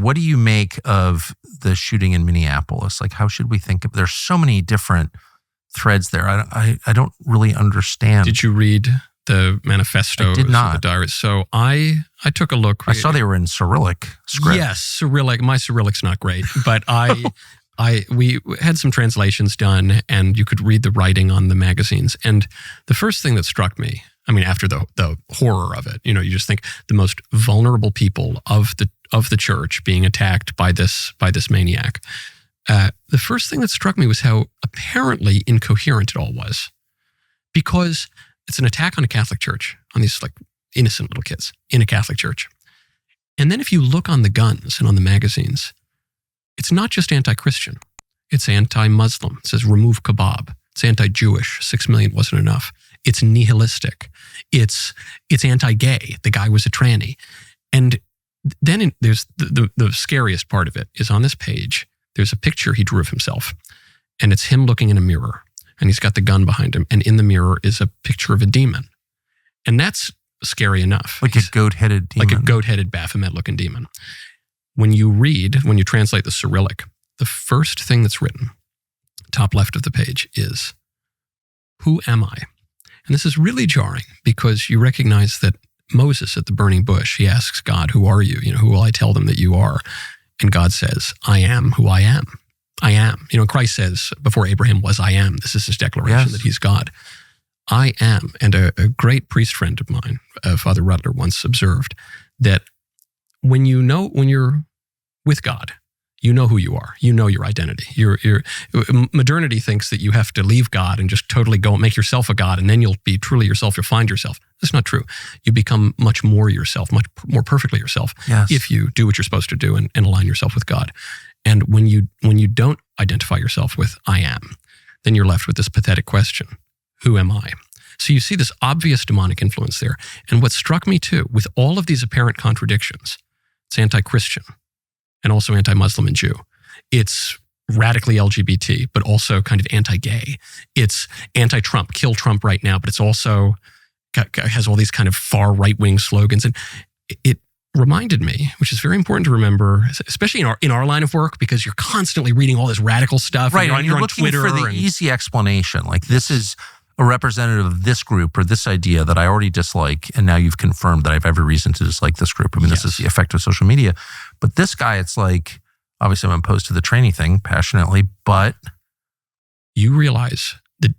what do you make of the shooting in Minneapolis? Like, how should we think of? There's so many different threads there. I don't really understand. Did you read the manifesto? I did not. The diary? So I took a look. I saw they were in Cyrillic script. Yes, Cyrillic. My Cyrillic's not great, but we had some translations done, and you could read the writing on the magazines. And the first thing that struck me, I mean, after the horror of it, you just think the most vulnerable people of the church being attacked by this maniac. The first thing that struck me was how apparently incoherent it all was, because it's an attack on a Catholic church, on these like innocent little kids in a Catholic church. And then if you look on the guns and on the magazines, it's not just anti-Christian. It's anti-Muslim. It says remove kebab. It's anti-Jewish. 6 million wasn't enough. It's nihilistic. It's anti-gay. The guy was a tranny. And then there's the scariest part of it is on this page, there's a picture he drew of himself. And it's him looking in a mirror. And he's got the gun behind him. And in the mirror is a picture of a demon. And that's scary enough. Like a goat-headed demon. Like a goat-headed Baphomet-looking demon. When you translate the Cyrillic, the first thing that's written, top left of the page, is, who am I? And this is really jarring because you recognize that Moses at the burning bush, he asks God, who are you? Who will I tell them that you are? And God says, I am who I am. I am. Christ says, before Abraham was, I am. This is his declaration that he's God. I am. And a great priest friend of mine, Father Rutler, once observed that when you're with God, you know who you are. You know your identity. Modernity thinks that you have to leave God and just totally go and make yourself a God, and then you'll be truly yourself. You'll find yourself. That's not true. You become much more yourself, much more perfectly yourself, if you do what you're supposed to do and align yourself with God. And when you don't identify yourself with I am, then you're left with this pathetic question, who am I? So you see this obvious demonic influence there. And what struck me too, with all of these apparent contradictions, it's anti-Christian and also anti-Muslim and Jew. It's radically LGBT, but also kind of anti-gay. It's anti-Trump, kill Trump right now, but it's also has all these kind of far right-wing slogans. And it reminded me, which is very important to remember, especially in our line of work, because you're constantly reading all this radical stuff. Right, and you're on looking Twitter for the easy explanation. Like, this is a representative of this group or this idea that I already dislike, and now you've confirmed that I have every reason to dislike this group. I mean, this is the effect of social media. But this guy, it's like, obviously I'm opposed to the training thing passionately, but you realize that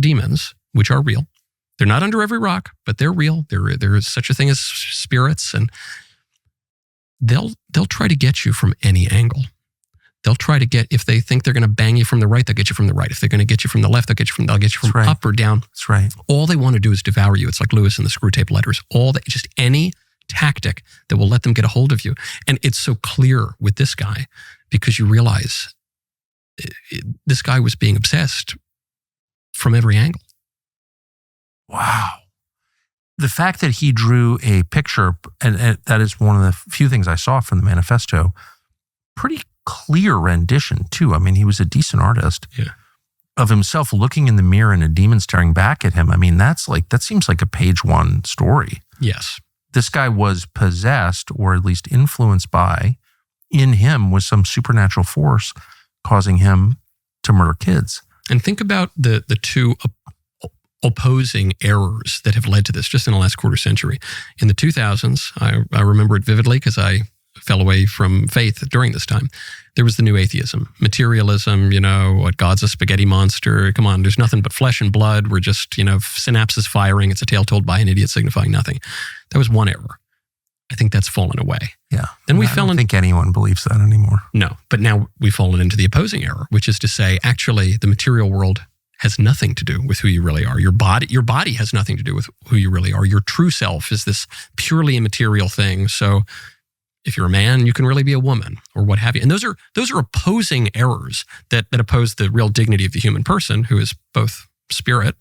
demons, which are real, they're not under every rock, but they're real. There is such a thing as spirits, and they'll try to get you from any angle. They'll try to get, if they think they're going to bang you from the right, they'll get you from the right. If they're going to get you from the left, they'll get you from up or down. That's right. All they want to do is devour you. It's like Lewis and the Screw Tape Letters. Just any tactic that will let them get a hold of you. And it's so clear with this guy because you realize this guy was being obsessed from every angle. Wow. The fact that he drew a picture, and that is one of the few things I saw from the manifesto, pretty clear rendition too. I mean, he was a decent artist of himself looking in the mirror and a demon staring back at him. I mean, that seems like a page one story. Yes. This guy was possessed, or at least influenced by, in him was some supernatural force causing him to murder kids. And think about the two opposing errors that have led to this just in the last quarter century. In the 2000s, I remember it vividly because I fell away from faith during this time. There was the new atheism, materialism, what God's a spaghetti monster. Come on, there's nothing but flesh and blood. We're just, synapses firing. It's a tale told by an idiot signifying nothing. That was one error. I think that's fallen away. Yeah. Then I don't think anyone believes that anymore. No, but now we've fallen into the opposing error, which is to say, actually, the material world has nothing to do with who you really are. Your body has nothing to do with who you really are. Your true self is this purely immaterial thing. So if you're a man, you can really be a woman or what have you. And those are opposing errors that oppose the real dignity of the human person, who is both spirit,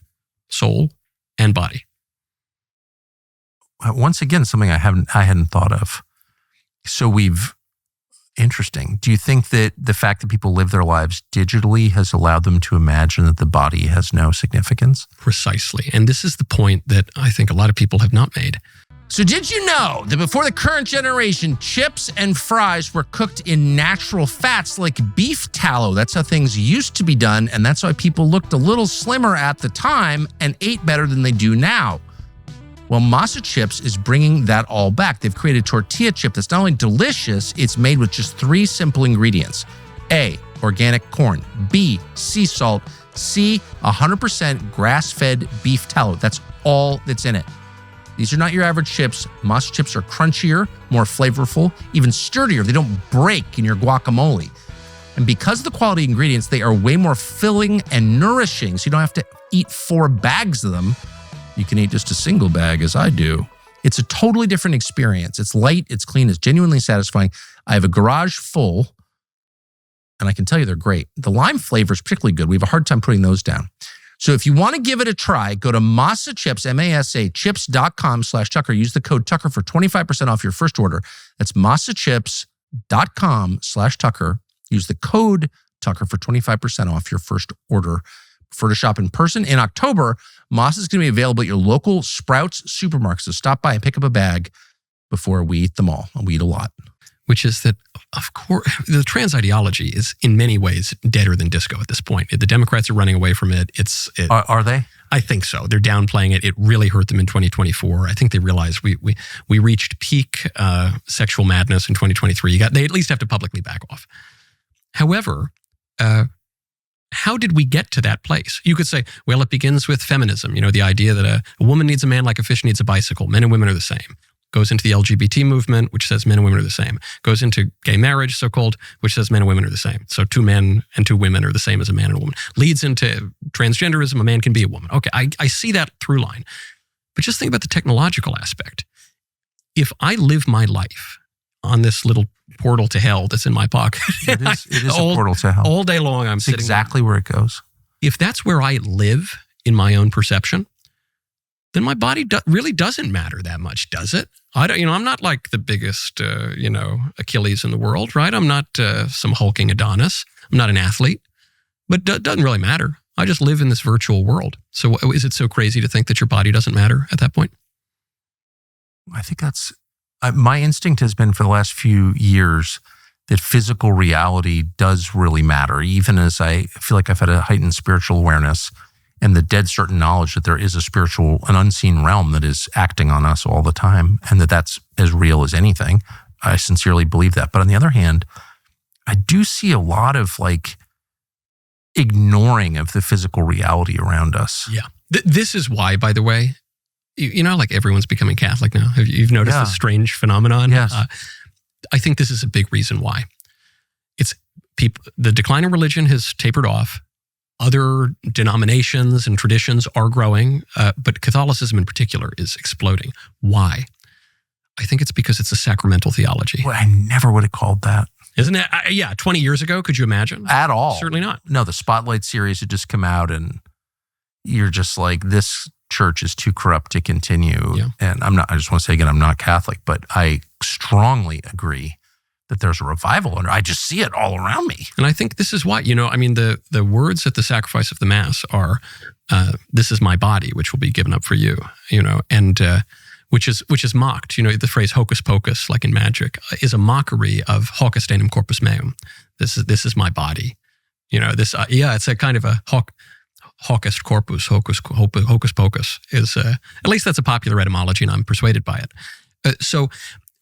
soul, and body. Once again, something I hadn't thought of. So interesting. Do you think that the fact that people live their lives digitally has allowed them to imagine that the body has no significance? Precisely. And this is the point that I think a lot of people have not made. So did you know that before the current generation, chips and fries were cooked in natural fats like beef tallow? That's how things used to be done, and that's why people looked a little slimmer at the time and ate better than they do now. Well, Masa Chips is bringing that all back. They've created a tortilla chip that's not only delicious, it's made with just 3 simple ingredients. A, organic corn. B, sea salt. C, 100% grass-fed beef tallow. That's all that's in it. These are not your average chips. Masa chips are crunchier, more flavorful, even sturdier. They don't break in your guacamole. And because of the quality ingredients, they are way more filling and nourishing, so you don't have to eat 4 bags of them. You can eat just a single bag, as I do. It's a totally different experience. It's light, it's clean, it's genuinely satisfying. I have a garage full, and I can tell you they're great. The lime flavor is particularly good. We have a hard time putting those down. So if you want to give it a try, go to Masa Chips, M-A-S-A, chips.com/Tucker. Use the code Tucker for 25% off your first order. That's masachips.com/Tucker. Use the code Tucker for 25% off your first order. Prefer to shop in person? In October, Masa is going to be available at your local Sprouts supermarket. So stop by and pick up a bag before we eat them all. And we eat a lot. Which is that, of course, the trans ideology is in many ways deader than disco at this point. The Democrats are running away from it. Are they? I think so. They're downplaying it. It really hurt them in 2024. I think they realized we reached peak sexual madness in 2023. They at least have to publicly back off. However, how did we get to that place? You could say, well, it begins with feminism. The idea that a woman needs a man like a fish needs a bicycle. Men and women are the same. Goes into the LGBT movement, which says men and women are the same. Goes into gay marriage, so-called, which says men and women are the same. So 2 men and 2 women are the same as a man and a woman. Leads into transgenderism, a man can be a woman. Okay, I see that through line. But just think about the technological aspect. If I live my life on this little portal to hell that's in my pocket. It is a portal to hell. All day long I'm sitting exactly there. Where it goes. If that's where I live in my own perception, then my body really doesn't matter that much, does it? I'm not like the biggest, Achilles in the world, right? I'm not some hulking Adonis. I'm not an athlete, but it doesn't really matter. I just live in this virtual world. So is it so crazy to think that your body doesn't matter at that point? I think that's, my instinct has been for the last few years that physical reality does really matter, even as I feel like I've had a heightened spiritual awareness and the dead certain knowledge that there is a spiritual, an unseen realm that is acting on us all the time, and that's as real as anything. I sincerely believe that. But on the other hand, I do see a lot of ignoring of the physical reality around us. Yeah. This is why, by the way, like everyone's becoming Catholic now. You've noticed this strange phenomenon? Yes. I think this is a big reason why. The decline in religion has tapered off. Other denominations and traditions are growing, but Catholicism in particular is exploding. Why? I think it's because it's a sacramental theology. Well, I never would have called that. Isn't it? 20 years ago, could you imagine? At all. Certainly not. No, the Spotlight series had just come out and you're just like, this church is too corrupt to continue. Yeah. And I just want to say again, I'm not Catholic, but I strongly agree that there's a revival, and I just see it all around me. And I think this is why, the words at the sacrifice of the Mass are, this is my body, which will be given up for you, and which is mocked. The phrase hocus pocus, like in magic, is a mockery of hoc est enim corpus meum. This is my body. It's a kind of a hoc est corpus, hocus pocus is, at least that's a popular etymology, and I'm persuaded by it. So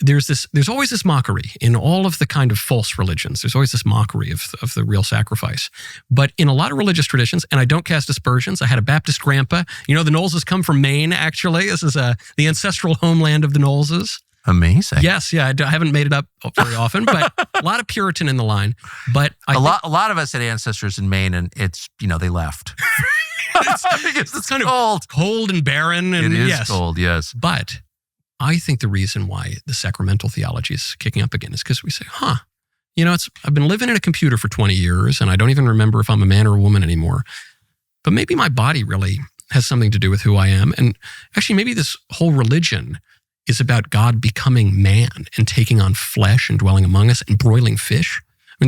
there's always this mockery in all of the kind of false religions. There's always this mockery of the real sacrifice. But in a lot of religious traditions, and I don't cast aspersions, I had a Baptist grandpa. The Knowleses come from Maine, actually. This is the ancestral homeland of the Knowleses. Amazing. Yes, yeah. I haven't made it up very often, but a lot of Puritan in the line. But a lot of us had ancestors in Maine, and it's, they left. it's kind of cold and barren. And it is cold, yes. But I think the reason why the sacramental theology is kicking up again is because we say, I've been living in a computer for 20 years and I don't even remember if I'm a man or a woman anymore. But maybe my body really has something to do with who I am. And actually, maybe this whole religion is about God becoming man and taking on flesh and dwelling among us and broiling fish. mean,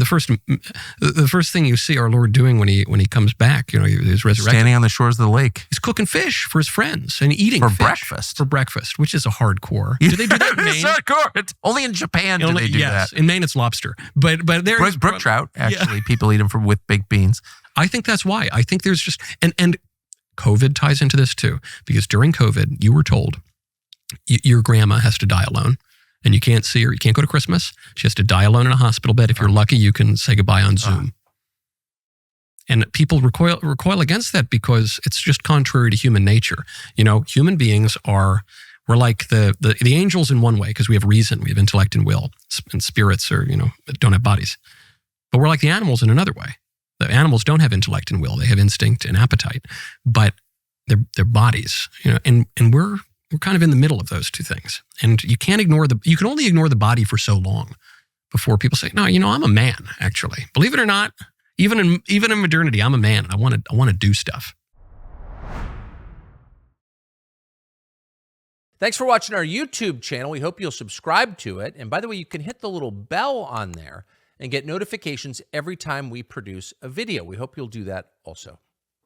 the first thing you see our Lord doing when he comes back, he's resurrected. Standing on the shores of the lake. He's cooking fish for his friends and eating For fish breakfast. For breakfast, which is a hardcore. Do they do that in Maine? It's hardcore. It's only in Japan do they do yes, that. in Maine it's lobster. But there Brook trout, actually, people eat them with baked beans. I think that's why. I think there's just, and COVID ties into this too, because during COVID, you were told your grandma has to die alone and you can't see her. You can't go to Christmas. She has to die alone in a hospital bed. If you're lucky, you can say goodbye on Zoom. And people recoil against that because it's just contrary to human nature. Human beings we're like the angels in one way because we have reason, we have intellect and will, and spirits don't have bodies. But we're like the animals in another way. The animals don't have intellect and will; they have instinct and appetite, but they're bodies, and we're kind of in the middle of those two things. And you can't ignore you can only ignore the body for so long before people say, no, I'm a man. Actually, believe it or not, even in modernity, I'm a man. I want to do stuff. Thanks for watching our YouTube channel. We hope you'll subscribe to it. And by the way, you can hit the little bell on there and get notifications every time we produce a video. We hope you'll do that also.